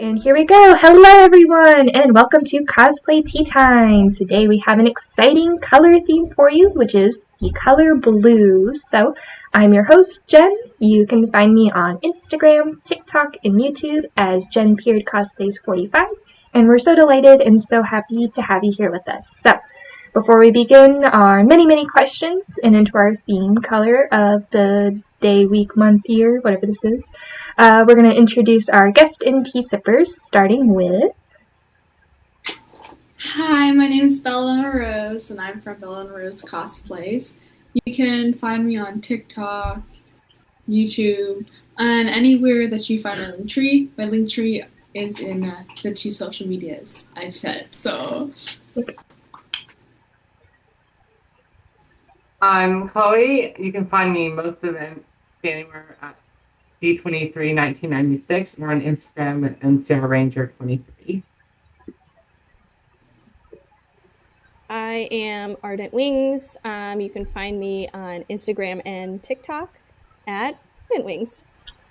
And here we go. Hello everyone and welcome to Cosplay Tea Time. Today we have an exciting color theme for you, which is the color blue. So I'm your host, Jen. You can find me on Instagram, TikTok, and YouTube as JenPeardCosplays45. And we're so delighted and so happy to have you here with us. So before we begin our many questions and into our theme color of the day, week, month, year, whatever this is, we're going to introduce our guest and tea sippers, starting with... Hi, my name is BelladonnaRose, and I'm from BelladonnaRoseCosplays. You can find me on TikTok, YouTube, and anywhere that you find my link tree. My link tree is in the two social medias I've said, so... I'm Chloe. You can find me most of them anywhere at D231996 or on Instagram and Sarah Ranger 23. I am Ardent Wings. You can find me on Instagram and TikTok at Ardent Wings.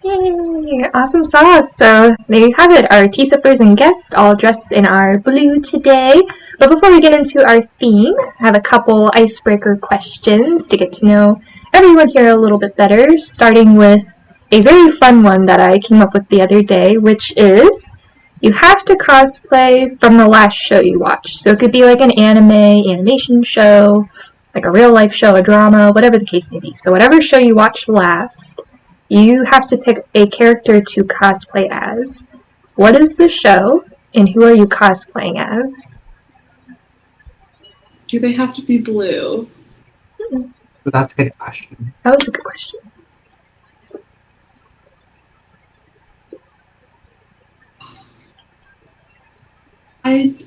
Yay! Awesome sauce! So there you have it, our tea sippers and guests all dressed in our blue today. But before we get into our theme, I have a couple icebreaker questions to get to know everyone here a little bit better, starting with a very fun one that I came up with the other day, which is you have to cosplay from the last show you watched. So it could be like an animation show, like a real life show, a drama, whatever the case may be. So whatever show you watched last, you have to pick a character to cosplay as. What is the show, and who are you cosplaying as? Do they have to be blue? But that's a good question. That was a good question. I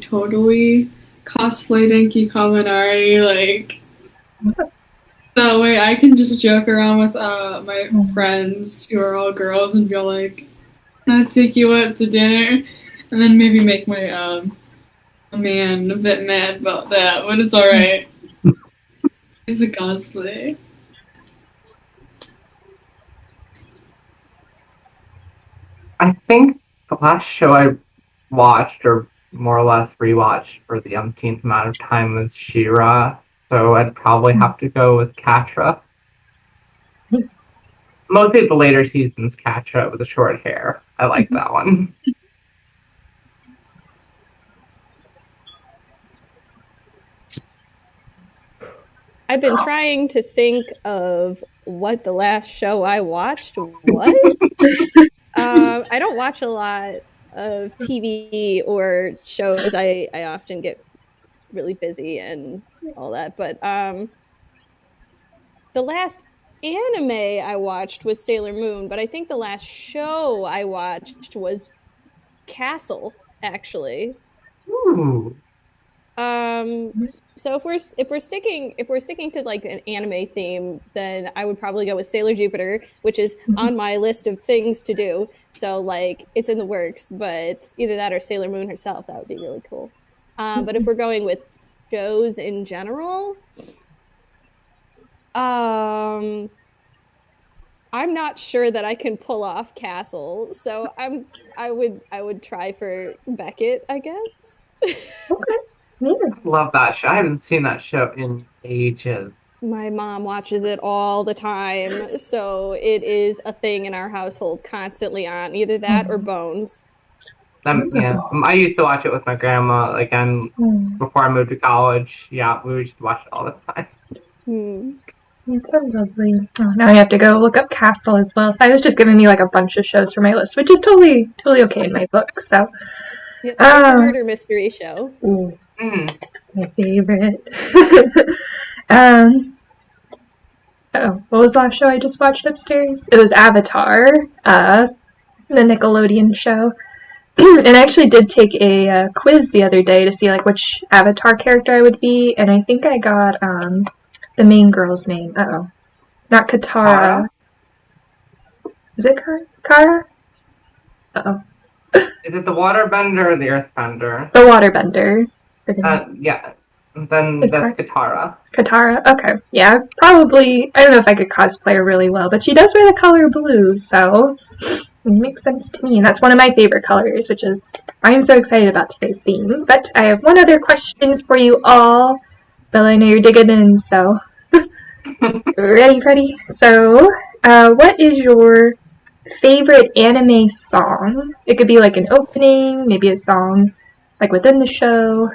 totally cosplay Denki Kaminari, like... That way I can just joke around with my friends who are all girls and be like, can I take you out to dinner? And then maybe make my man a bit mad about that, but it's alright. It's a cosplay. I think the last show I watched, or more or less rewatched for the umpteenth amount of time, was She-Ra. So I'd probably have to go with Katra. Mostly the later seasons, Katra with the short hair. I like that one. I've been trying to think of what the last show I watched was. I don't watch a lot of TV or shows. I often get really busy and all that, but the last anime I watched was Sailor Moon, but I think the last show I watched was Castle, actually. Ooh. So if we're sticking to like an anime theme, then I would probably go with Sailor Jupiter, which is on my list of things to do. So like it's in the works, but either that or Sailor Moon herself, that would be really cool. But if we're going with shows in general, I'm not sure that I can pull off Castle, so I would try for Beckett, I guess. Okay. Yeah. Love that show. I haven't seen that show in ages. My mom watches it all the time, so it is a thing in our household, constantly on, either that or Bones. Yeah, I used to watch it with my grandma, again, before I moved to college. Yeah, we used to watch it all the time. That sounds lovely. Oh, now I have to go look up Castle as well. So I was just giving me like a bunch of shows for my list, which is totally okay in my book. So yeah, it's a murder mystery show. My favorite. What was the last show I just watched upstairs? It was Avatar, the Nickelodeon show. And I actually did take a quiz the other day to see like which Avatar character I would be, and I think I got the main girl's name. Not Katara. Is it Kara? Is it the waterbender or the earthbender? The waterbender. Yeah. Then that's Katara. Katara? Okay. Yeah, probably. I don't know if I could cosplay her really well, but she does wear the color blue, so Makes sense to me. And that's one of my favorite colors, which is why I'm so excited about today's theme. But I have one other question for you all. Bella, I know you're digging in, so ready? So, what is your favorite anime song? It could be like an opening, maybe a song like within the show.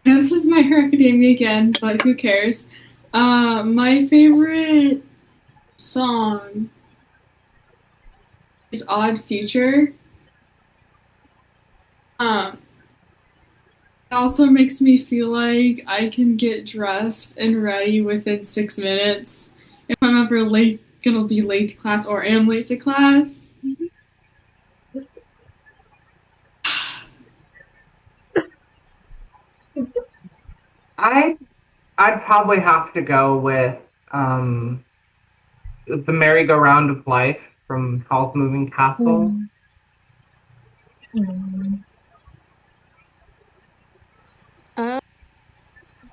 And this is My Hero Academia again, but who cares? My favorite song is Odd Future. It also makes me feel like I can get dressed and ready within 6 minutes if I'm ever gonna be late to class or am late to class. I'd probably have to go with the Merry-Go-Round of Life from Howl's Moving Castle.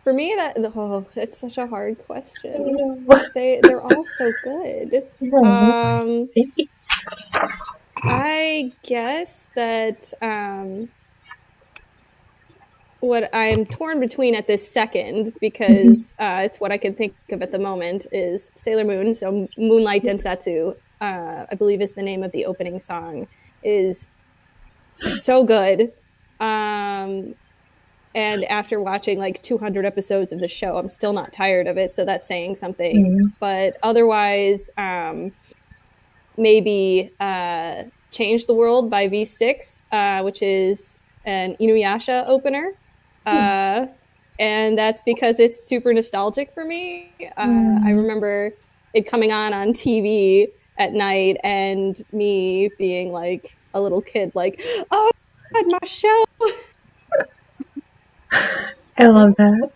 For me, it's such a hard question. They're all so good. Thank you. I guess that what I'm torn between at this second, because it's what I can think of at the moment, is Sailor Moon. So Moonlight Densetsu, I believe is the name of the opening song, is so good. And after watching like 200 episodes of the show, I'm still not tired of it. So that's saying something. But otherwise, maybe Change the World by V6, which is an Inuyasha opener. And that's because it's super nostalgic for me. I remember it coming on TV at night and me being like a little kid, like, oh, God, my show. I love that.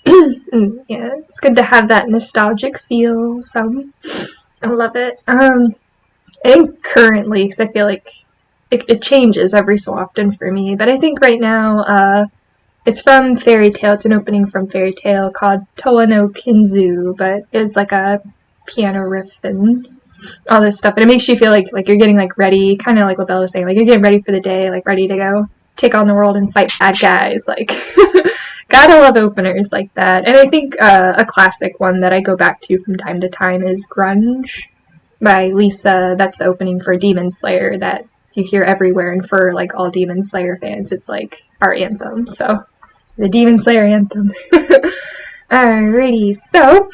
Yeah, it's good to have that nostalgic feel, so I love it. I think currently, because I feel like it changes every so often for me, but I think right now, it's from Fairy Tail. It's an opening from Fairy Tail called Toa no Kinzu, but it's like a piano riff and all this stuff, and it makes you feel like you're getting like ready, kind of like what Bella was saying, like you're getting ready for the day, like ready to go take on the world and fight bad guys. Like, gotta love openers like that. And I think a classic one that I go back to from time to time is Grunge by Lisa. That's the opening for Demon Slayer that you hear everywhere, and for like all Demon Slayer fans, it's like our anthem. So the Demon Slayer anthem. Alrighty, so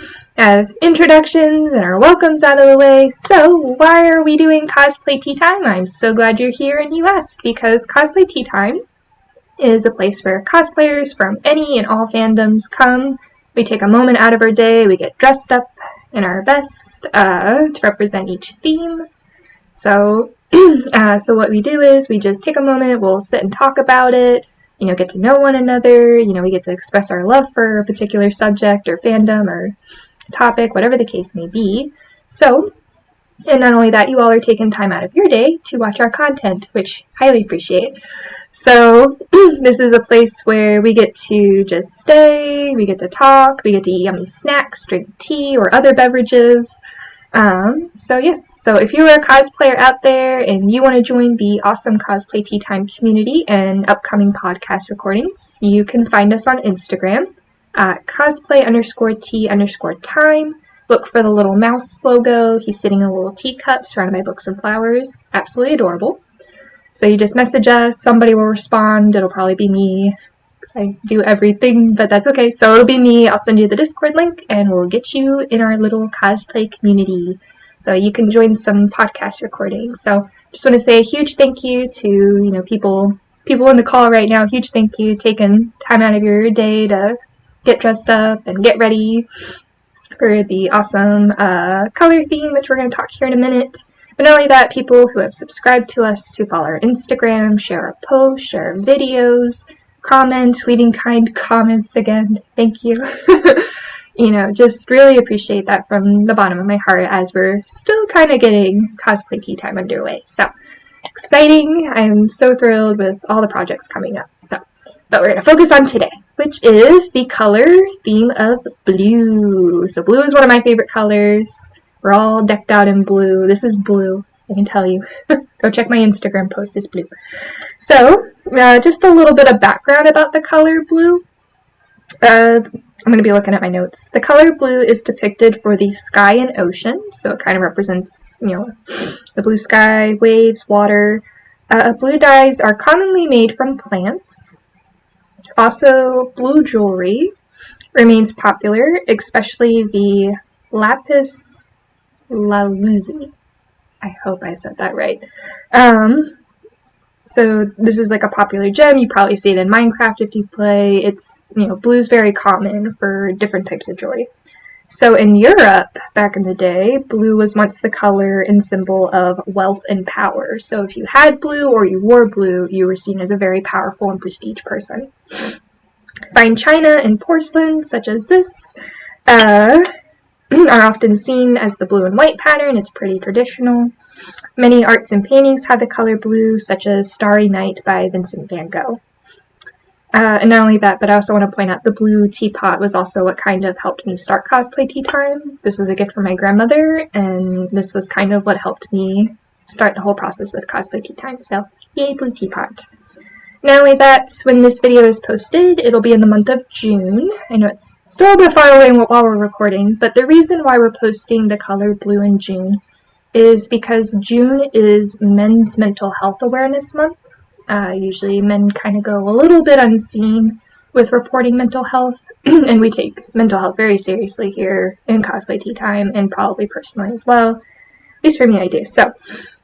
introductions and our welcomes out of the way. So why are we doing Cosplay Tea Time? I'm so glad you're here and you asked, because Cosplay Tea Time is a place where cosplayers from any and all fandoms come. We take a moment out of our day, we get dressed up in our best to represent each theme. So what we do is we just take a moment, we'll sit and talk about it, get to know one another, we get to express our love for a particular subject or fandom or topic, whatever the case may be. So, and not only that, you all are taking time out of your day to watch our content, which I highly appreciate. So, this is a place where we get to just stay, we get to talk, we get to eat yummy snacks, drink tea or other beverages. So if you're a cosplayer out there and you want to join the awesome Cosplay Tea Time community and upcoming podcast recordings, you can find us on Instagram at cosplay_tea_time. Look for the little mouse logo. He's sitting in a little teacup surrounded by books and flowers. Absolutely adorable. So you just message us, somebody will respond. It'll probably be me, because I do everything, but that's okay. So it'll be me. I'll send you the Discord link, and we'll get you in our little cosplay community, so you can join some podcast recordings. So just want to say a huge thank you to people in the call right now. Huge thank you, taking time out of your day to get dressed up and get ready for the awesome color theme, which we're going to talk here in a minute. But not only that, people who have subscribed to us, who follow our Instagram, share our posts, share our videos, comment, leaving kind comments again. Thank you. Just really appreciate that from the bottom of my heart, as we're still kind of getting Cosplay Tea Time underway. So exciting. I'm so thrilled with all the projects coming up. So But we're going to focus on today, which is the color theme of blue. So blue is one of my favorite colors. We're all decked out in blue. This is blue, I can tell you. Go check my Instagram post, it's blue. So, just a little bit of background about the color blue. I'm going to be looking at my notes. The color blue is depicted for the sky and ocean, so it kind of represents, the blue sky, waves, water. Blue dyes are commonly made from plants. Also, blue jewelry remains popular, especially the lapis lazuli. I hope I said that right. So this is like a popular gem. You probably see it in Minecraft if you play. It's, blue's very common for different types of jewelry. So in Europe, back in the day, blue was once the color and symbol of wealth and power. So if you had blue or you wore blue, you were seen as a very powerful and prestige person. Fine china and porcelain, such as this, are often seen as the blue and white pattern. It's pretty traditional. Many arts and paintings have the color blue, such as Starry Night by Vincent van Gogh. And not only that, but I also want to point out the blue teapot was also what kind of helped me start Cosplay Tea Time. This was a gift from my grandmother, and this was kind of what helped me start the whole process with Cosplay Tea Time. So, yay, blue teapot. Not only that, when this video is posted, it'll be in the month of June. I know it's still a bit far away while we're recording, but the reason why we're posting the color blue in June is because June is Men's Mental Health Awareness Month. Usually men kind of go a little bit unseen with reporting mental health, and we take mental health very seriously here in Cosplay Tea Time, and probably personally as well. At least for me, I do. So,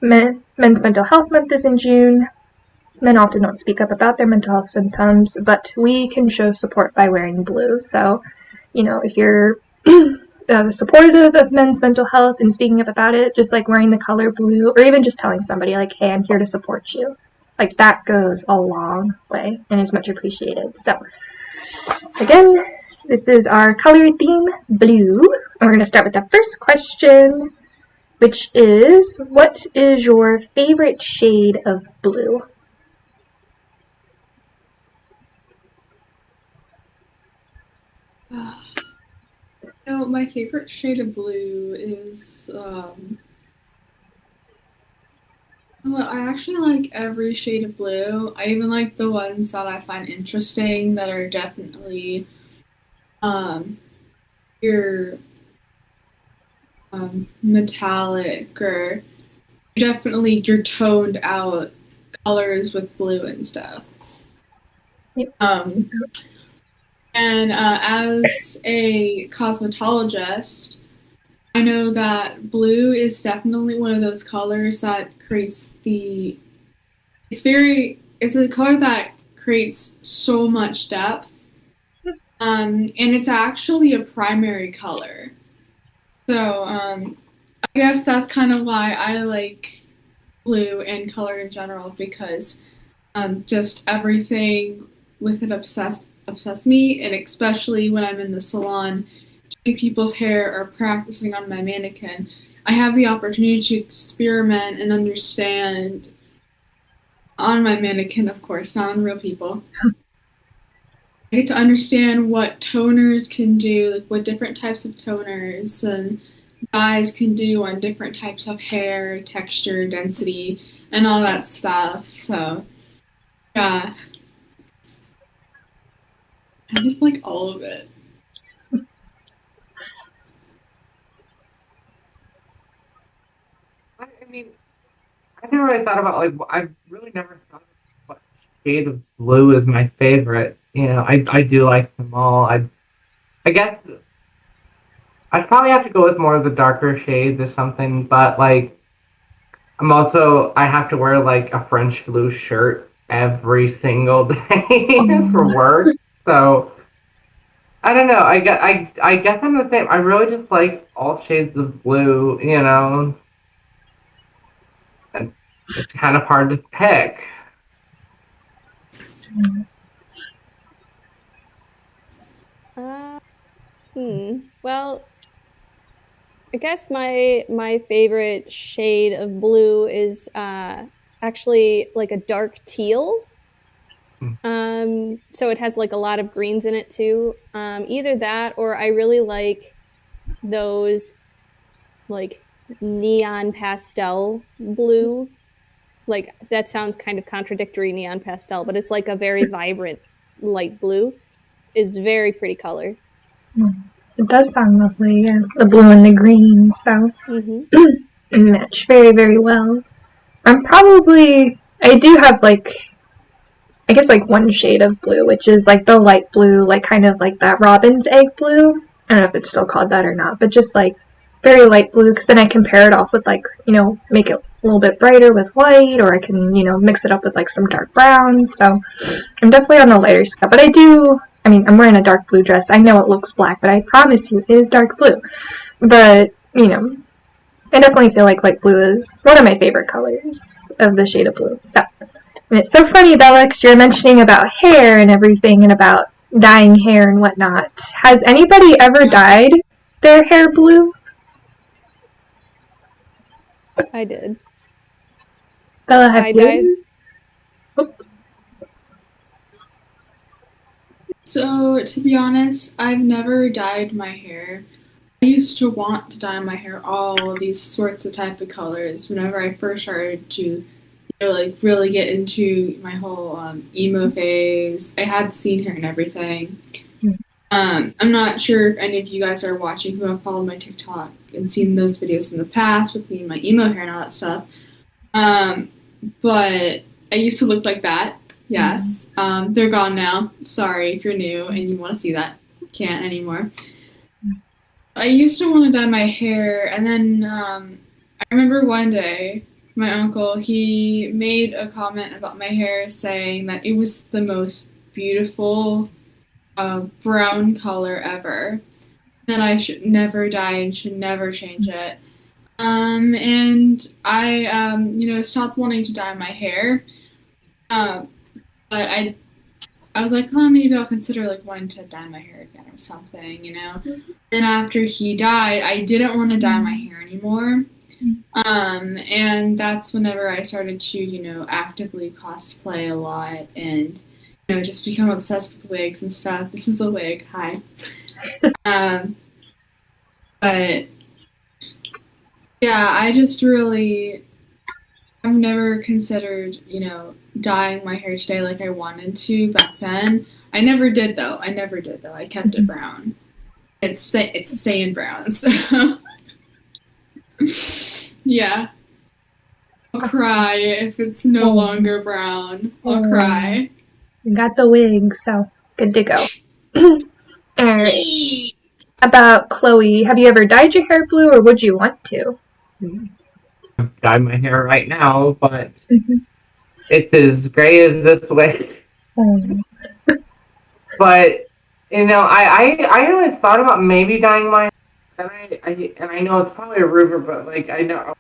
Men's Mental Health Month is in June. Men often don't speak up about their mental health symptoms, but we can show support by wearing blue. So, if you're supportive of men's mental health and speaking up about it, just like wearing the color blue, or even just telling somebody, like, hey, I'm here to support you. Like, that goes a long way and is much appreciated. So, again, this is our color theme, blue. And we're going to start with the first question, which is, what is your favorite shade of blue? So my favorite shade of blue is, well, I actually like every shade of blue. I even like the ones that I find interesting that are definitely, your, metallic, or definitely your toned out colors with blue and stuff. Yep. And as a cosmetologist, I know that blue is definitely one of those colors that creates it's a color that creates so much depth. And it's actually a primary color. So I guess that's kind of why I like blue and color in general, because just everything with it obsessed me, and especially when I'm in the salon doing people's hair or practicing on my mannequin, I have the opportunity to experiment and understand on my mannequin, of course, not on real people. I get to understand what toners can do, like what different types of toners and dyes can do on different types of hair, texture, density, and all that stuff. So, yeah. I just like all of it. I mean, I never really thought about, like, I've really never thought of what shade of blue is my favorite. I do like them all. I guess I'd probably have to go with more of the darker shades or something, but, like, I have to wear, like, a French blue shirt every single day for work, so I don't know. I guess I'm the same. I really just like all shades of blue, and it's kind of hard to pick. Well, I guess my favorite shade of blue is actually like a dark teal. So it has like a lot of greens in it too. Either that, or I really like those like neon pastel blue. Like that sounds kind of contradictory, neon pastel, but it's like a very vibrant light blue. It's very pretty color. It does sound lovely, yeah. The blue and the green, so match very, very well. I do have I guess like one shade of blue, which is like the light blue, like kind of like that robin's egg blue. I don't know if it's still called that or not, but just like very light blue, because then I can pair it off with like, make it a little bit brighter with white, or I can, mix it up with like some dark browns. So I'm definitely on the lighter side, but I'm wearing a dark blue dress. I know it looks black, but I promise you it is dark blue. But, I definitely feel like light blue is one of my favorite colors of the shade of blue. So, and it's so funny, Bella, because you're mentioning about hair and everything and about dyeing hair and whatnot. Has anybody ever dyed their hair blue? I did. Bella, have you? Dyed. Oh. So, to be honest, I've never dyed my hair. I used to want to dye my hair all of these sorts of type of colors whenever I first started to, really get into my whole emo phase. I had scene hair and everything. I'm not sure if any of you guys are watching who have followed my TikTok and seen those videos in the past with me and my emo hair and all that stuff. But I used to look like that. Yes. They're gone now. Sorry if you're new and you want to see that. Can't anymore. I used to want to dye my hair, and then I remember one day my uncle, he made a comment about my hair saying that it was the most beautiful brown color ever, that I should never dye and should never change it. And I, stopped wanting to dye my hair. But I was like, oh, maybe I'll consider like wanting to dye my hair again or something, Then after he died, I didn't want to dye my hair anymore. And that's whenever I started to, actively cosplay a lot and, just become obsessed with wigs and stuff. This is a wig. Hi. But yeah, I've never considered, dyeing my hair today like I wanted to back then. I never did though. I kept it brown. It's staying brown. So yeah. I'll cry if it's no longer brown. I'll cry. You got the wig, so good to go. Alright. About Chloe, have you ever dyed your hair blue, or would you want to? I've dyed my hair right now, but it's as gray as this way. But I always thought about maybe dyeing my hair, and I know it's probably a rumor, but like I know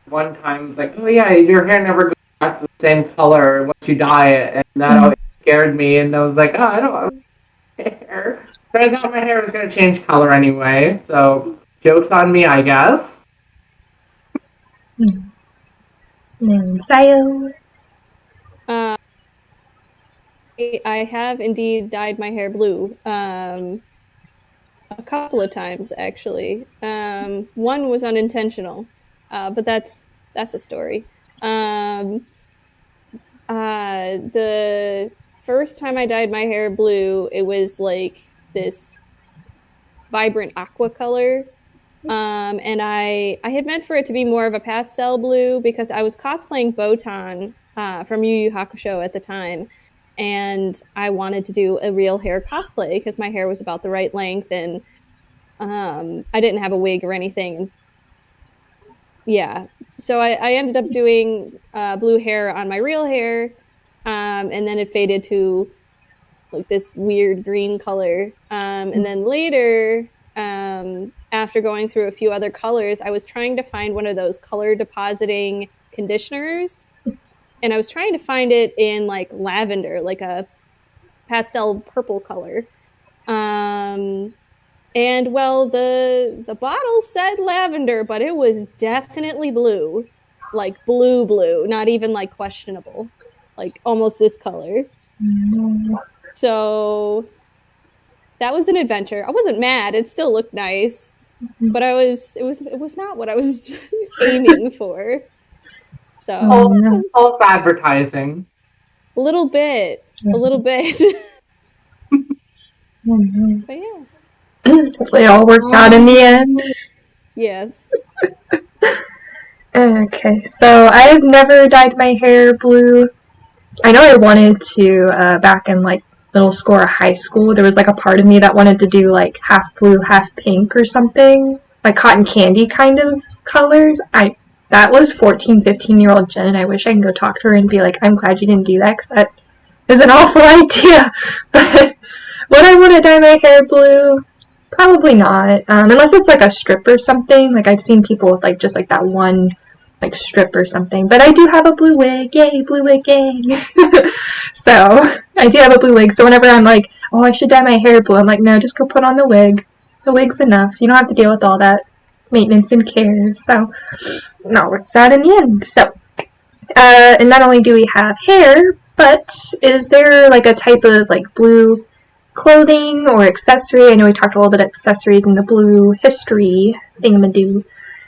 one time like, oh yeah, your hair never goes back to the same color once you dye it, and that always scared me, and I was like, oh, I don't want hair. But I thought my hair was gonna change color anyway, so joke's on me, I guess. And Sayo? I have indeed dyed my hair blue a couple of times, actually. One was unintentional, but that's a story. The first time I dyed my hair blue, it was like this vibrant aqua color. And I had meant for it to be more of a pastel blue because I was cosplaying Botan from Yu Yu Hakusho at the time. And I wanted to do a real hair cosplay because my hair was about the right length and I didn't have a wig or anything. Yeah. So I ended up doing blue hair on my real hair. And then it faded to like this weird green color. And then later, after going through a few other colors, I was trying to find one of those color depositing conditioners. And I was trying to find it in like lavender, like a pastel purple color. And well, the bottle said lavender, but it was definitely blue, like blue, not even like questionable, like almost this color. So that was an adventure. I wasn't mad. It still looked nice, but it was not what I was aiming for. So False advertising. a little bit. But yeah. Hopefully it all worked out in the end. Yes. Okay, so I've never dyed my hair blue. I know I wanted to back in like middle school or high school. There was like a part of me that wanted to do like half blue, half pink or something, like cotton candy kind of colors. That was 14, 15-year-old Jen, and I wish I could go talk to her and be like, I'm glad you didn't do that because that is an awful idea. But would I want to dye my hair blue? Probably not, unless it's like a strip or something. Like I've seen people with like just like that one like strip or something. But I do have a blue wig, yay, blue wig gang. So I do have a blue wig. So whenever I'm like, oh, I should dye my hair blue, I'm like, no, just go put on the wig. The wig's enough. You don't have to deal with all that maintenance and care. So it all works out in the end. So and not only do we have hair, but is there like a type of like blue clothing or accessory? I know we talked a little bit of accessories in the blue history thingamadoo.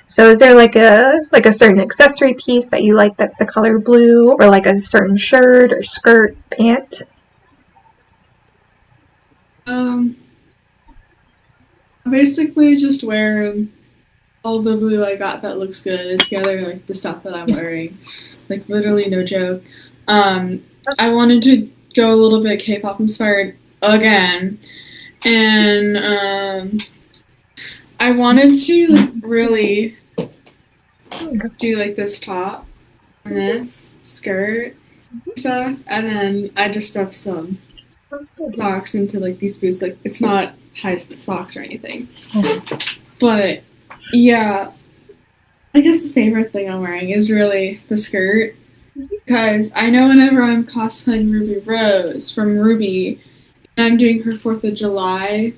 So is there like a certain accessory piece that you like that's the color blue, or like a certain shirt or skirt, pant? Basically just wearing all the blue I got that looks good together, like the stuff that I'm wearing. Like literally no joke. I wanted to go a little bit K-pop inspired again, and I wanted to like really do like this top and this skirt stuff, and then I just stuffed some socks into like these boots. Like it's not high socks or anything, but yeah, I guess the favorite thing I'm wearing is really the skirt, because I know whenever I'm cosplaying Ruby Rose from Ruby, and I'm doing her 4th of July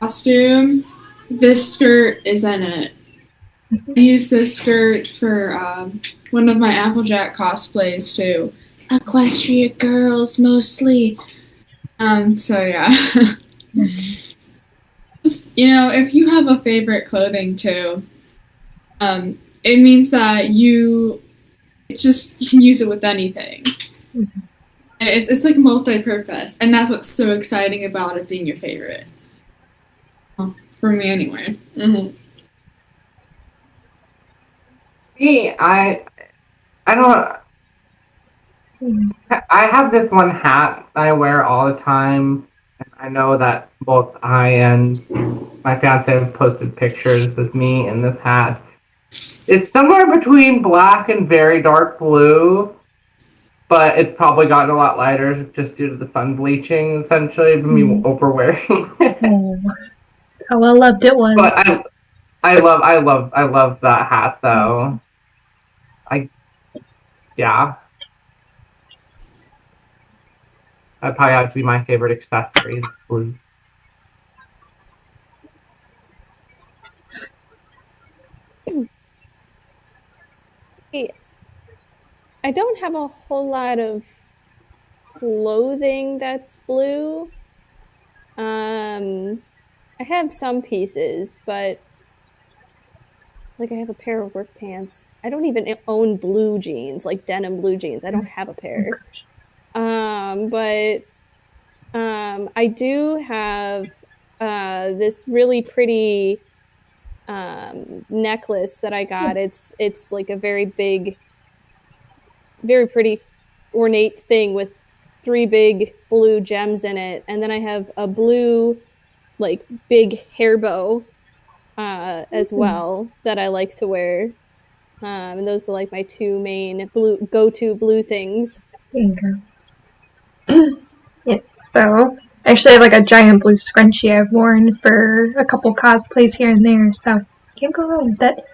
costume, this skirt is in it. I use this skirt for one of my Applejack cosplays too. Equestria girls mostly. So yeah. Just, if you have a favorite clothing too, it means that you can use it with anything. It's like multi-purpose, and that's what's so exciting about it being your favorite. For me, anyway. See, I don't. I have this one hat that I wear all the time, and I know that both I and my fiance have posted pictures with me in this hat. It's somewhere between black and very dark blue, but it's probably gotten a lot lighter just due to the sun bleaching, essentially, me overwearing it. That's how well loved it was. But I love that hat though. That probably have to be my favorite accessory. Blue. I don't have a whole lot of clothing that's blue. I have some pieces, but like I have a pair of work pants. I don't even own blue jeans, like denim blue jeans. I don't have a pair. But I do have this really pretty necklace that I got. It's like a very big, very pretty ornate thing with 3 big blue gems in it, and then I have a blue like big hair bow as well that I like to wear, and those are like my 2 main go-to blue things. There you go. Yes, so I actually have like a giant blue scrunchie I've worn for a couple cosplays here and there, so can't go wrong with that.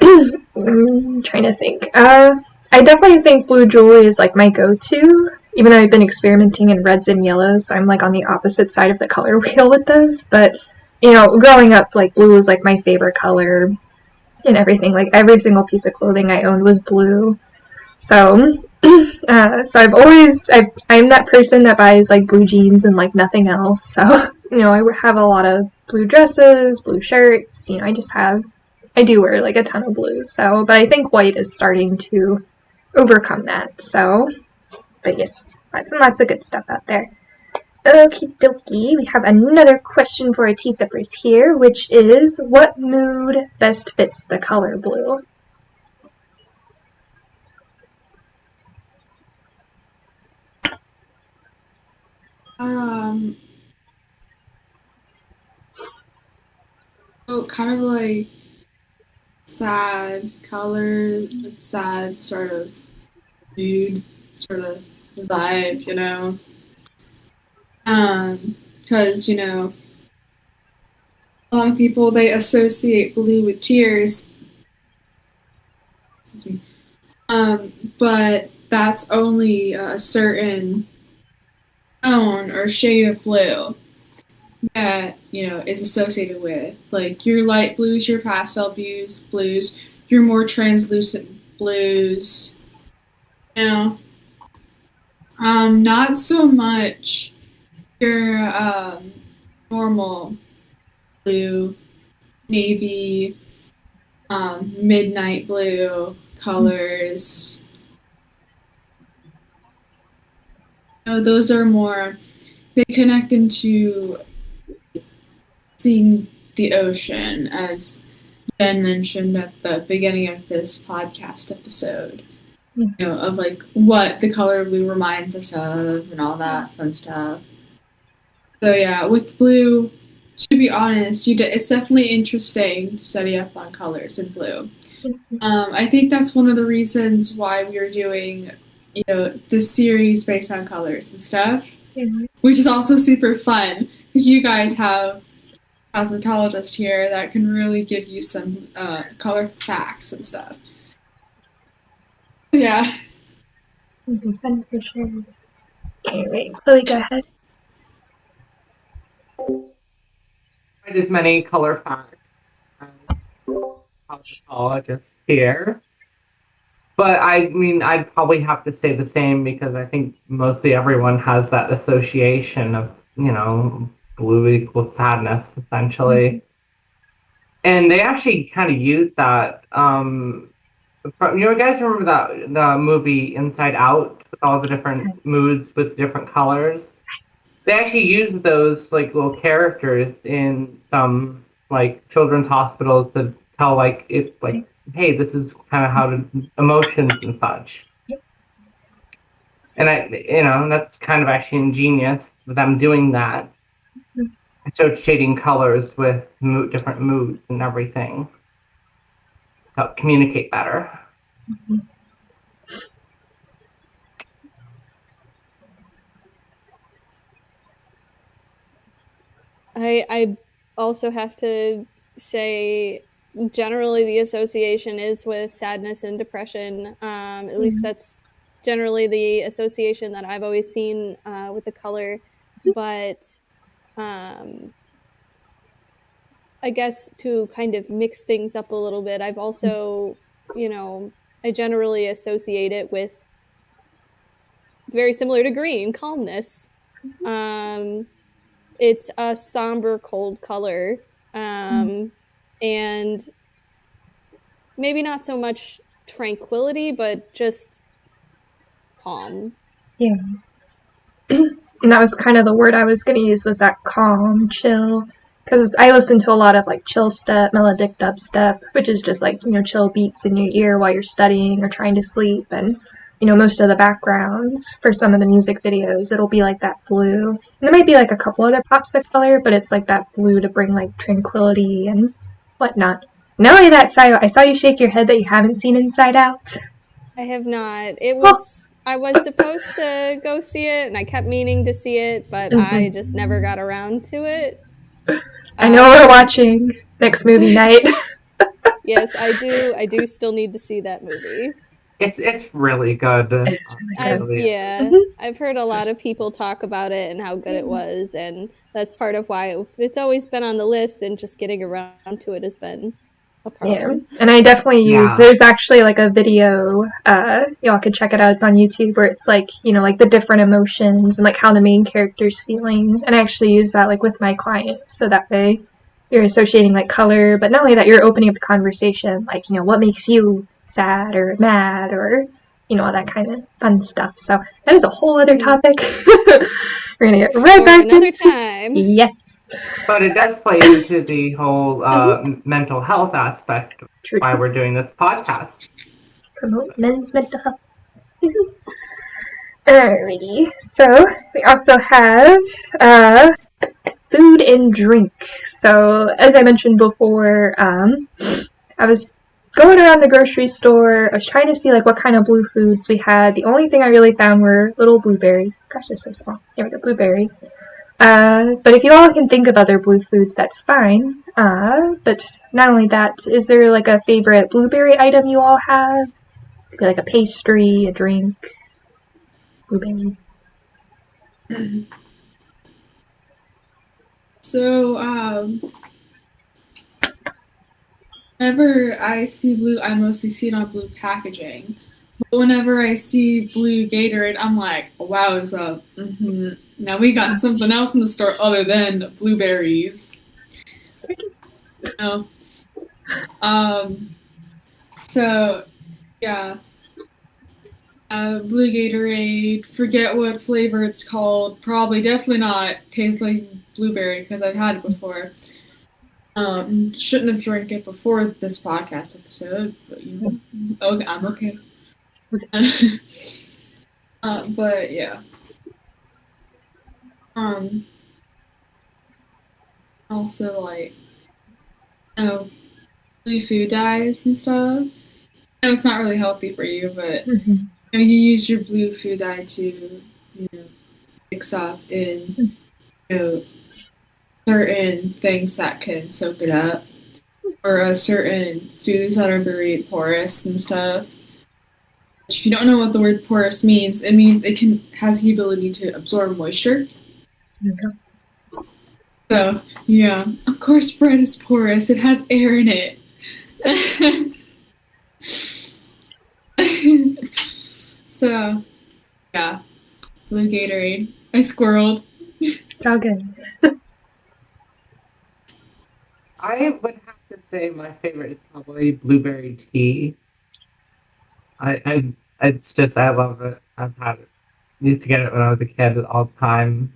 I'm trying to think. I definitely think blue jewelry is like my go-to, even though I've been experimenting in reds and yellows, so I'm like on the opposite side of the color wheel with those. But growing up, like blue was like my favorite color and everything. Like every single piece of clothing I owned was blue. So So I'm that person that buys like blue jeans and like nothing else. So I have a lot of blue dresses, blue shirts. I do wear like a ton of blue. So, but I think white is starting to overcome that. So, but yes, lots of good stuff out there. Okie dokie, we have another question for our tea sippers here, which is, what mood best fits the color blue? So kind of like sad colors, like sad sort of mood, sort of vibe, because a lot of people they associate blue with tears. Excuse me. But that's only a certain tone or shade of blue that is associated with like your light blues, your pastel blues, your more translucent blues. Not so much your normal blue, navy, midnight blue colors. Those are more, they connect into seeing the ocean, as Jen mentioned at the beginning of this podcast episode. Of like what the color blue reminds us of and all that fun stuff. So yeah, with blue, to be honest, it's definitely interesting to study up on colors in blue. I think that's one of the reasons why we are doing, this series based on colors and stuff, which is also super fun because you guys have cosmetologists here that can really give you some color facts and stuff. Yeah. Fun for sure. Anyway, Chloe, go ahead. Quite as many color facts as cosmetologists here. But I mean, I'd probably have to say the same because I think mostly everyone has that association of, blue equals sadness, essentially. And they actually kind of use that. You guys remember the movie Inside Out with all the different moods with different colors? They actually use those like little characters in some like children's hospitals to tell like if like, hey, this is kind of how to emotions and such. And that's kind of actually ingenious with them doing that, associating colors with different moods and everything to help communicate better. I also have to say, generally the association is with sadness and depression. At least that's generally the association that I've always seen with the color. But I guess to kind of mix things up a little bit, I've also, I generally associate it with, very similar to green, calmness. It's a somber, cold color, and maybe not so much tranquility, but just calm. Yeah. And that was kind of the word I was going to use, was that calm, chill. Because I listen to a lot of like chill step, melodic dubstep, which is just like, chill beats in your ear while you're studying or trying to sleep. And, most of the backgrounds for some of the music videos, it'll be like that blue. And there might be like a couple other pops of color, but it's like that blue to bring like tranquility and whatnot. Not only that, Sayo, I saw you shake your head that you haven't seen Inside Out. I have not. I was supposed to go see it, and I kept meaning to see it, but I just never got around to it. I know we're watching next movie night. Yes, I do. I do still need to see that movie. It's really good. I've heard a lot of people talk about it and how good it was, and that's part of why it's always been on the list, and just getting around to it has been a a problem. Yeah, and I definitely use. Yeah. There's actually like a video. Y'all could check it out. It's on YouTube where it's like like the different emotions and like how the main character's feeling. And I actually use that like with my clients, so that way you're associating like color, but not only that, you're opening up the conversation. Like what makes you sad or mad or all that kind of fun stuff. So that is a whole other topic. We're gonna get right back another into time. Yes. But it does play into the whole mental health aspect of True. why we're doing this podcast. Promote men's mental health. Alrighty. So we also have food and drink. So as I mentioned before, I was going around the grocery store. I was trying to see like what kind of blue foods we had. The only thing I really found were little blueberries. Gosh, they're so small. Here we go, blueberries. But if you all can think of other blue foods, that's fine. But not only that, is there like a favorite blueberry item you all have? Could be like a pastry, a drink, blueberry. So, whenever I see blue, I mostly see it on blue packaging. But whenever I see blue Gatorade, I'm like, wowza. Now we got something else in the store other than blueberries. No. So, yeah. Blue Gatorade, forget what flavor it's called. Probably definitely not tastes like blueberry because I've had it before. Shouldn't have drank it before this podcast episode, but okay, I'm okay. But yeah. Also like, blue food dyes and stuff. I know it's not really healthy for you, but you use your blue food dye to, mix up in, certain things that can soak it up, or certain foods that are very porous and stuff. If you don't know what the word porous means, it means it has the ability to absorb moisture. Okay. So, yeah, of course bread is porous. It has air in it. So, yeah, blue Gatorade. I squirreled. It's all good. I would have to say my favorite is probably blueberry tea. It's just, I love it. I've had it. Used to get it when I was a kid all the time.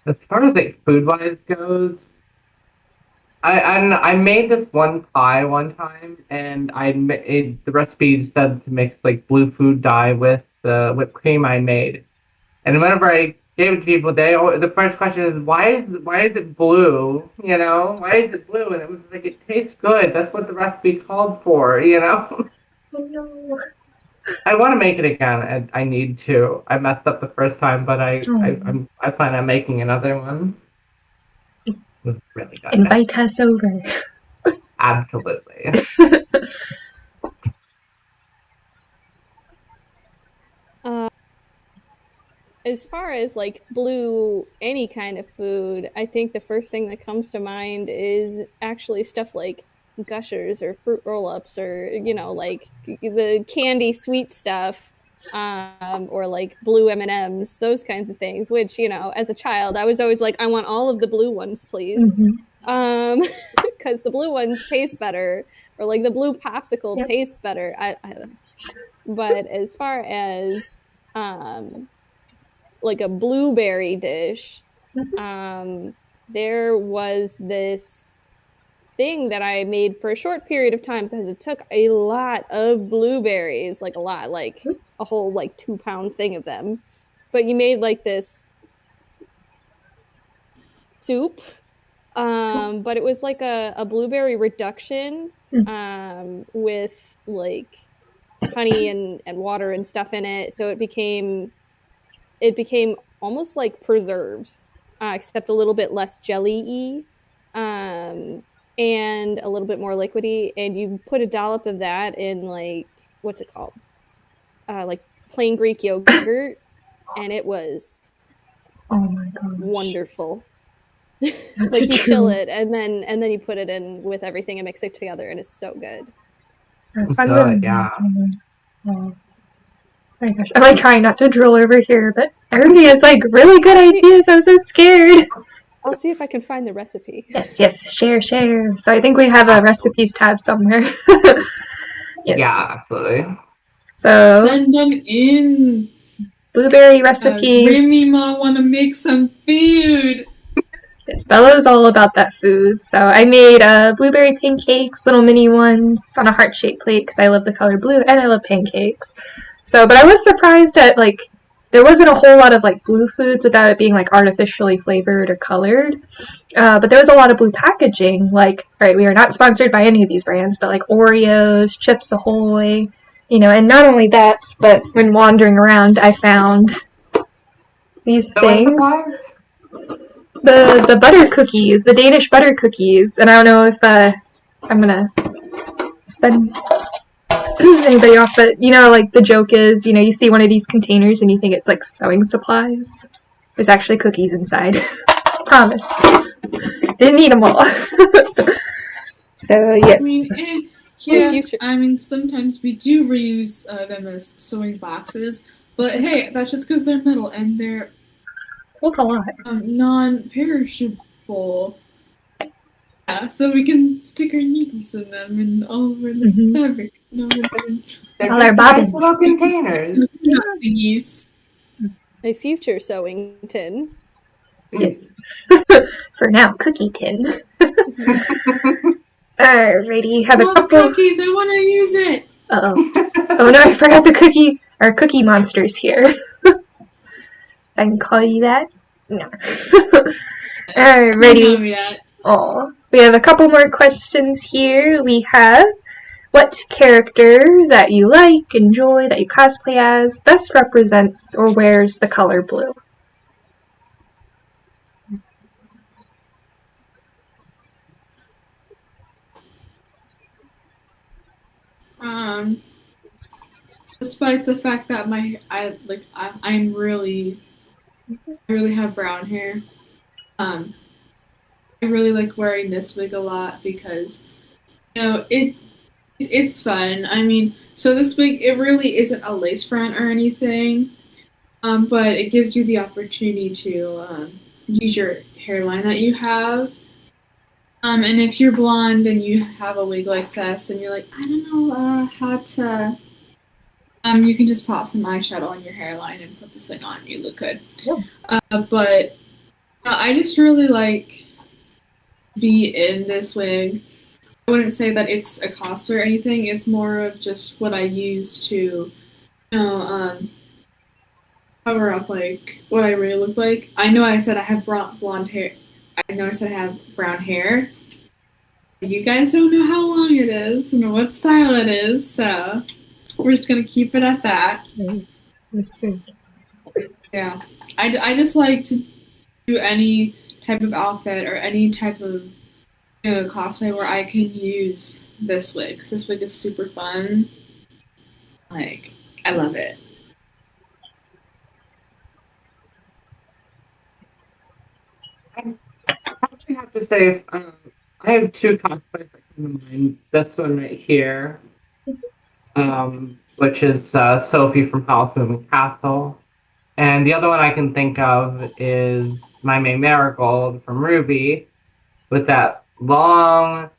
As far as like food-wise goes, I made this one pie one time, and the recipe said to mix like blue food dye with the whipped cream I made. And whenever I gave it to people, the first question is why is it blue? Why is it blue? And it was like, it tastes good. That's what the recipe called for. Oh no. I want to make it again, and I need to. I messed up the first time, but I plan on making another one. It was really good. Invite us over. Absolutely. As far as like blue, any kind of food, I think the first thing that comes to mind is actually stuff like Gushers or fruit roll-ups, or like the candy sweet stuff, or like blue M&Ms, those kinds of things. Which as a child, I was always like, I want all of the blue ones, please, because the blue ones taste better, or like the blue popsicle tastes better. I don't know. But as far as like a blueberry dish, there was this thing that I made for a short period of time because it took a lot of blueberries, like a whole like 2-pound thing of them. But you made like this soup, but it was like a blueberry reduction with like honey and water and stuff in it, so it became almost like preserves, except a little bit less jelly-y, and a little bit more liquidy. And you put a dollop of that in like, what's it called? Like plain Greek yogurt, and it was oh my gosh, wonderful. Like you chill it and then you put it in with everything and mix it together, and it's so good. Good, yeah. Oh my gosh, I'm like trying not to drool over here, but everybody has like really good ideas. I'm so scared. I'll see if I can find the recipe. Yes, share. So I think we have a recipes tab somewhere. Yes. Yeah, absolutely. So Send them in. blueberry recipes. Remy Ma want to make some food. Yes, Bella's all about that food. So I made blueberry pancakes, little mini ones, on a heart-shaped plate because I love the color blue and I love pancakes. So, but I was surprised at like there wasn't a whole lot of like blue foods without it being like artificially flavored or colored. But there was a lot of blue packaging. Like, all right, we are not sponsored by any of these brands, but like Oreos, Chips Ahoy, and not only that, but when wandering around, I found these things. The butter cookies, the Danish butter cookies, and I don't know if I'm gonna send anybody off, but like the joke is, you see one of these containers and you think it's like sewing supplies. There's actually cookies inside. Promise. Didn't eat them all. So yes. I mean, sometimes we do reuse them as sewing boxes, but hey, that's just because they're metal and they're a lot. Non-perishable. Yeah, so we can stick our needles in them and all over the fabric. They're all our bobbins. Little containers. A future sewing tin. Yes. For now, cookie tin. Alrighty, have a couple cookies. I want to use it. Oh no, I forgot the cookie. Our cookie monster's here. I can call you that. No. Alrighty. Oh, we have a couple more questions here. We have, what character that you like, enjoy, that you cosplay as, best represents or wears the color blue? Despite the fact that I really have brown hair. I really like wearing this wig a lot because, it's fun. I mean, so this wig, it really isn't a lace front or anything, but it gives you the opportunity to use your hairline that you have. And if you're blonde and you have a wig like this and you're like, I don't know how to, you can just pop some eyeshadow on your hairline and put this thing on and you look good. Yeah. But I just really like be in this wig. I wouldn't say that it's a cosplay or anything. It's more of just what I use to, cover up like what I really look like. I know I said I have blonde hair. I know I said I have brown hair. You guys don't know how long it is and what style it is, so we're just gonna keep it at that. Yeah, I just like to do any type of outfit or any type of cosplay where I can use this wig because this wig is super fun. Like, I love it. I have to say, I have two cosplays that come to mind. This one right here, which is Sophie from Halloween Castle, and the other one I can think of is my May Marigold from Ruby, with that long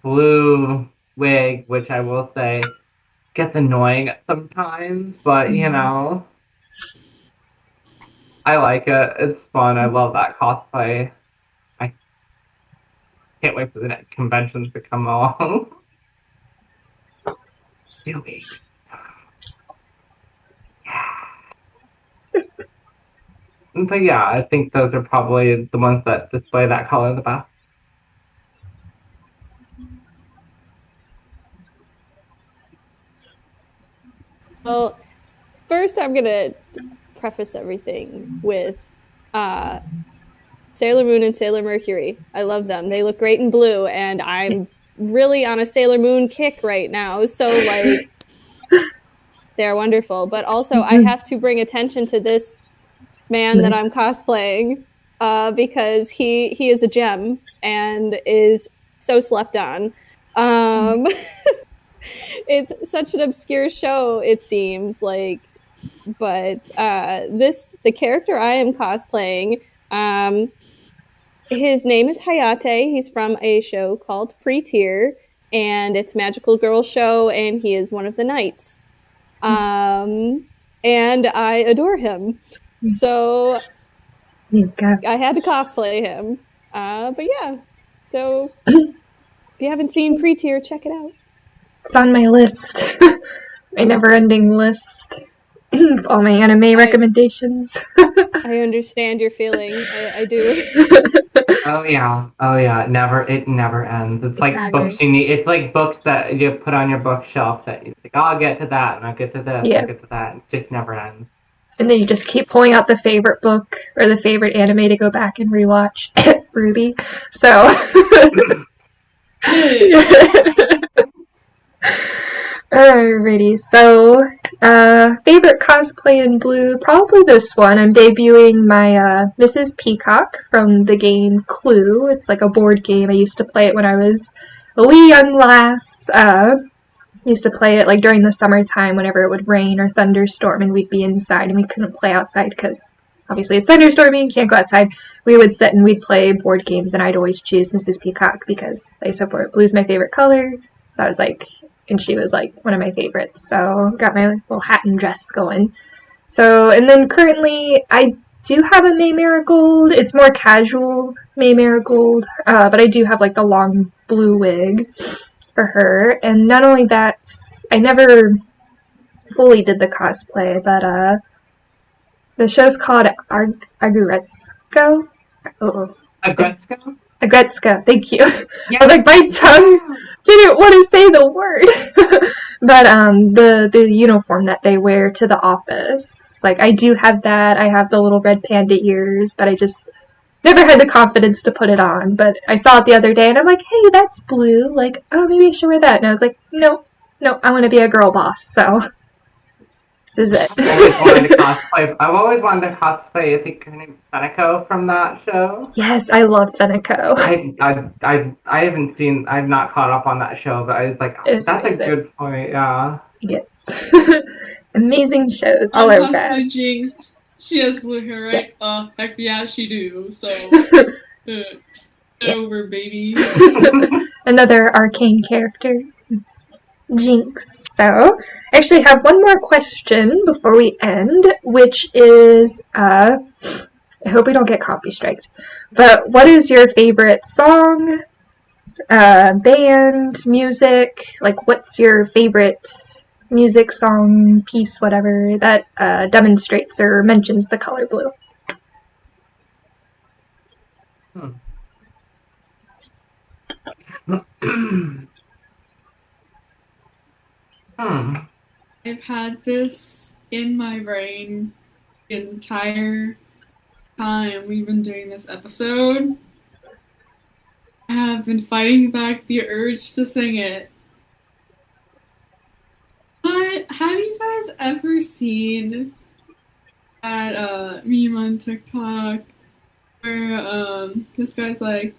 blue wig, which I will say gets annoying sometimes, but I like it. It's fun. I love that cosplay. I can't wait for the next conventions to come along. 2 weeks. Yeah. But yeah, I think those are probably the ones that display that color the best. Well, first I'm gonna preface everything with Sailor Moon and Sailor Mercury. I love them. They look great in blue, and I'm really on a Sailor Moon kick right now. So like, they're wonderful. But also, I have to bring attention to this man that I'm cosplaying. because he is a gem and is so slept on. It's such an obscure show, it seems like, but the character I am cosplaying, his name is Hayate. He's from a show called Pre-Tier, and it's a magical girl show, and he is one of the knights. And I adore him. So I had to cosplay him. But yeah, so if you haven't seen Pre-Tier, check it out. It's on my list. My never-ending list. All my anime recommendations. I understand your feeling. I do. Oh yeah. It never ends. It's like Exactly. books you need. It's like books that you put on your bookshelf that you think, oh, I'll get to that, and I'll get to this, Yeah. I'll get to that. It just never ends. And then you just keep pulling out the favorite book or the favorite anime to go back and rewatch. Ruby. So. Alrighty, so favorite cosplay in blue, probably this one. I'm debuting my Mrs. Peacock from the game Clue. It's like a board game. I used to play it when I was a wee young lass. Used to play it like during the summertime whenever it would rain or thunderstorm and we'd be inside and we couldn't play outside because obviously it's thunderstorming, can't go outside. We would sit and we'd play board games and I'd always choose Mrs. Peacock because I support blue's my favorite color. So I was like, and she was like one of my favorites. So got my little hat and dress going. So, and then currently I do have a May Marigold. It's more casual May Marigold, but I do have like the long blue wig for her. And not only that, I never fully did the cosplay, but the show's called Agretsuko. Agretsuko? Agretsuko, thank you. Yeah. I was like, my tongue didn't want to say the word. But the uniform that they wear to the office, like I do have that. I have the little red panda ears, but I just never had the confidence to put it on. But I saw it the other day and I'm like, hey, that's blue. Like, oh, maybe I should wear that. And I was like, no, I want to be a girl boss. So this is it. I've always wanted to cosplay, I think her name is Feneko from that show. Yes, I love Feneko. I haven't seen, I've not caught up on that show, but I was like, It's that's amazing. a good point, yeah. Yes. Amazing shows all over that. Jinx. She has blue hair, right? Yes. Heck yeah, she do. So, over, baby. Another arcane character. It's Jinx. So, I actually have one more question before we end, which is, I hope we don't get copy striked, but what is your favorite song, band, music? Like, what's your favorite music, song, piece, whatever, that demonstrates or mentions the color blue? I've had this in my brain the entire time we've been doing this episode. I have been fighting back the urge to sing it. But have you guys ever seen that meme on TikTok where this guy's like,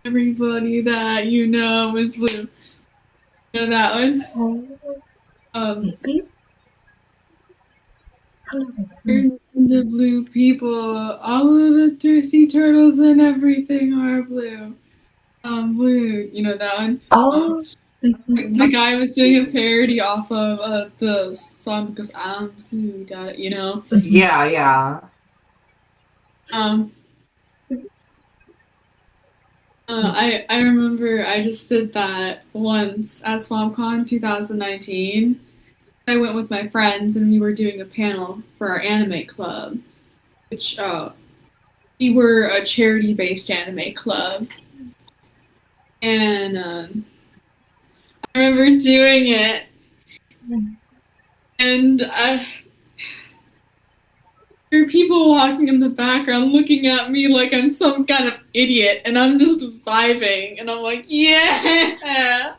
everybody that you know is blue? You know that one? Maybe? The blue people, all of the thirsty turtles and everything are blue. Blue, you know that one? Oh. The guy was doing a parody off of the song because I'm blue, you know? Yeah. I remember I just did that once at SwampCon 2019. I went with my friends and we were doing a panel for our anime club, which we were a charity-based anime club. And I remember doing it, and there are people walking in the background looking at me like I'm some kind of idiot, and I'm just vibing, and I'm like, yeah!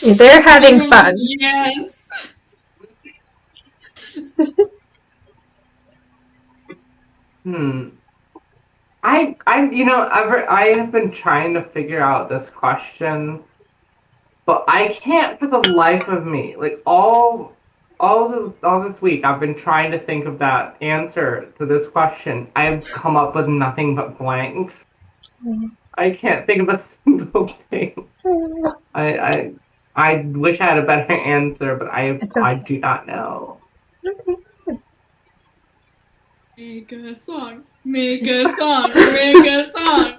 They're having fun. Yes! I have been trying to figure out this question, but I can't for the life of me. Like all this week, I've been trying to think of that answer to this question. I've come up with nothing but blanks. I can't think of a single thing. I wish I had a better answer, but I do not know. Okay. Make a song. Make a song. Make a song.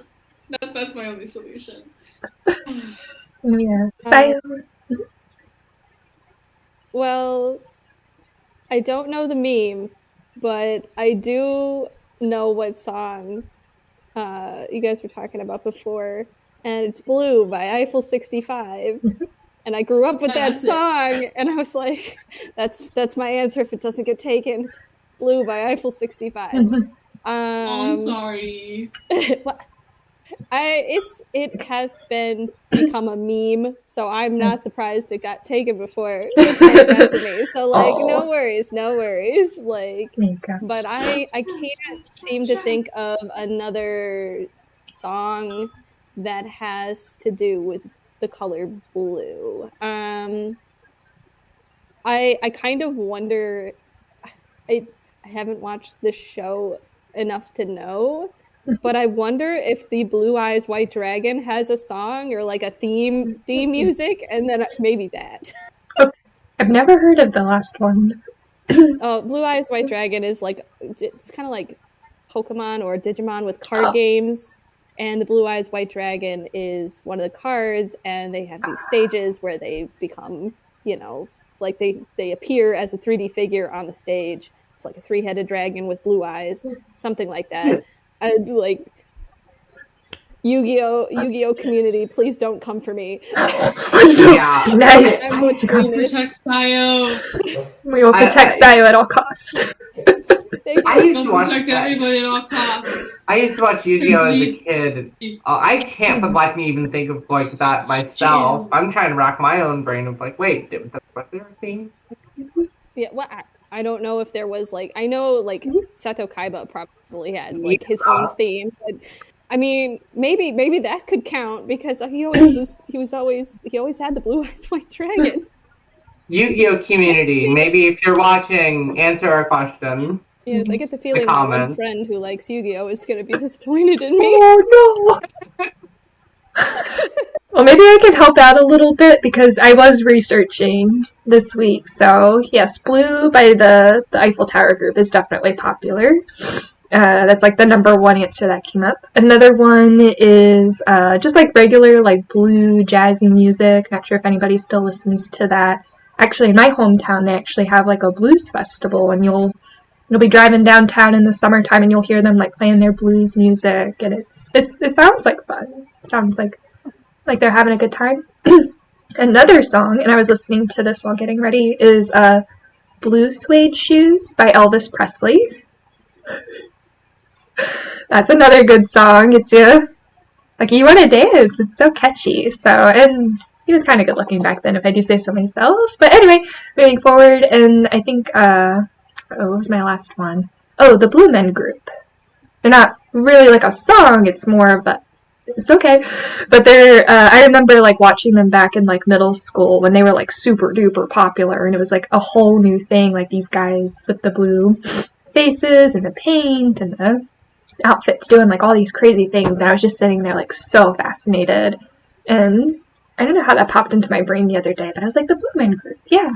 That's my only solution. Yeah. Silent. Well, I don't know the meme, but I do know what song you guys were talking about before, and it's Blue by Eiffel 65. And I grew up with that song, and I was like, that's my answer if it doesn't get taken. Blue by Eiffel 65. I'm sorry. It has become a meme, so I'm not surprised it got taken before it got to me. So like, no worries. Like, but I can't seem to think of another song that has to do with the color blue. I kind of wonder. I haven't watched this show enough to know, but I wonder if the Blue Eyes White Dragon has a song or like a theme music, and then maybe that. I've never heard of the last one. Blue Eyes White Dragon is like, it's kind of like Pokemon or Digimon with card games, and the Blue Eyes White Dragon is one of the cards, and they have these stages where they become, like they appear as a 3D figure on the stage. It's like a 3-headed dragon with blue eyes, something like that. I'd like Yu-Gi-Oh community, please don't come for me. Yeah, nice. Protect Sayo. We will protect Sayo at all costs. I used to watch everybody at all costs. I used to watch Yu-Gi-Oh as a kid. I can't for the life of me even think of like that myself. I'm trying to rack my own brain of like, wait, that's what they were saying? Yeah, well, I don't know if there was like, I know like Seto Kaiba probably had like his own theme, but I mean, maybe that could count because he always had the Blue Eyes White Dragon. Yu-Gi-Oh community, maybe if you're watching, answer our question. Yes, I get the feeling my one friend who likes Yu-Gi-Oh is going to be disappointed in me. Oh no! Well, maybe I can help out a little bit because I was researching this week. So yes, Blue by the Eiffel Tower group is definitely popular. That's like the number one answer that came up. Another one is just like regular like blue jazzy music. Not sure if anybody still listens to that. Actually, in my hometown, they actually have like a blues festival, and you'll be driving downtown in the summertime, and you'll hear them like playing their blues music, and it sounds like fun. It sounds like they're having a good time. Another song, and I was listening to this while getting ready, is "Blue Suede Shoes" by Elvis Presley. That's another good song. It's like you want to dance. It's so catchy. So, and he was kind of good looking back then, if I do say so myself. But anyway, moving forward, and I think what was my last one? Oh, the Blue Men Group. They're not really like a song. It's more of that. It's okay, but they're. I remember like watching them back in like middle school when they were like super duper popular, and it was like a whole new thing. Like these guys with the blue faces and the paint and the outfits doing like all these crazy things, and I was just sitting there like so fascinated. And I don't know how that popped into my brain the other day, but I was like, the Blue Men Group, yeah,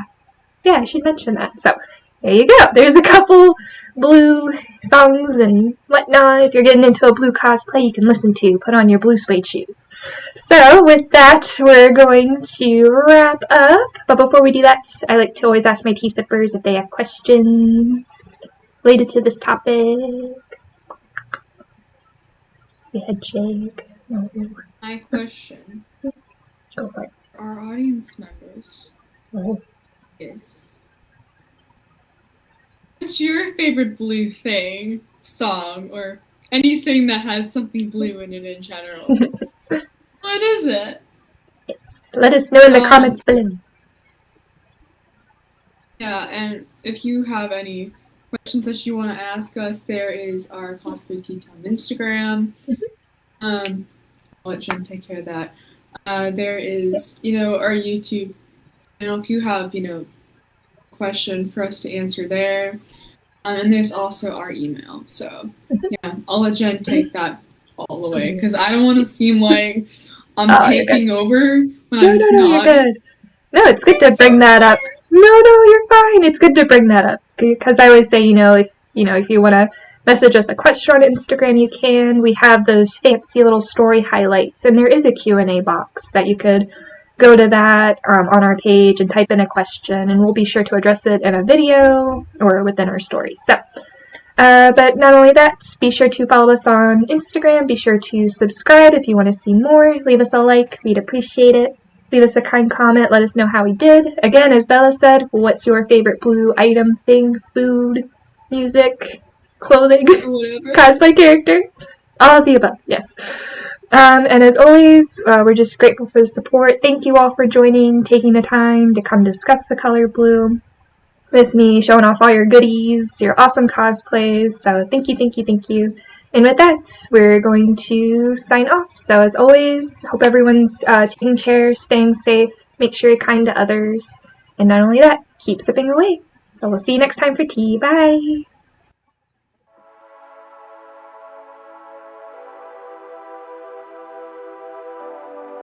I should mention that. So there you go. There's a couple blue songs and whatnot. If you're getting into a blue cosplay, you can listen to. Put on your blue suede shoes. So with that, we're going to wrap up. But before we do that, I like to always ask my tea sippers if they have questions related to this topic. Say head shake. No. My question. Go for it. Our audience members is, what's your favorite blue song, or anything that has something blue in it in general? What is it? Yes. Let us know in the comments below. Yeah, and if you have any questions that you want to ask us, there is our Cosplay Tea Time Instagram. I'll let Jen take care of that. There is, our YouTube channel if you have, a question for us to answer there. And there's also our email. So, yeah, I'll let Jen take that all away because I don't want to seem like I'm taking over when I'm not. You're good. No, it's good to bring that up. No, you're fine. It's good to bring that up because I always say, if you want to message us a question on Instagram, you can. We have those fancy little story highlights, and there is a Q&A box that you could go to that on our page and type in a question, and we'll be sure to address it in a video or within our stories. So, but not only that, be sure to follow us on Instagram. Be sure to subscribe if you want to see more. Leave us a like. We'd appreciate it. Leave us a kind comment. Let us know how we did. Again, as Bella said, what's your favorite blue item, thing, food, music, clothing, cosplay character? All of the above, yes. And as always, we're just grateful for the support. Thank you all for joining, taking the time to come discuss the color blue with me, showing off all your goodies, your awesome cosplays. So thank you. And with that, we're going to sign off. So as always, hope everyone's taking care, staying safe, make sure you're kind to others. And not only that, keep sipping away. So we'll see you next time for tea. Bye!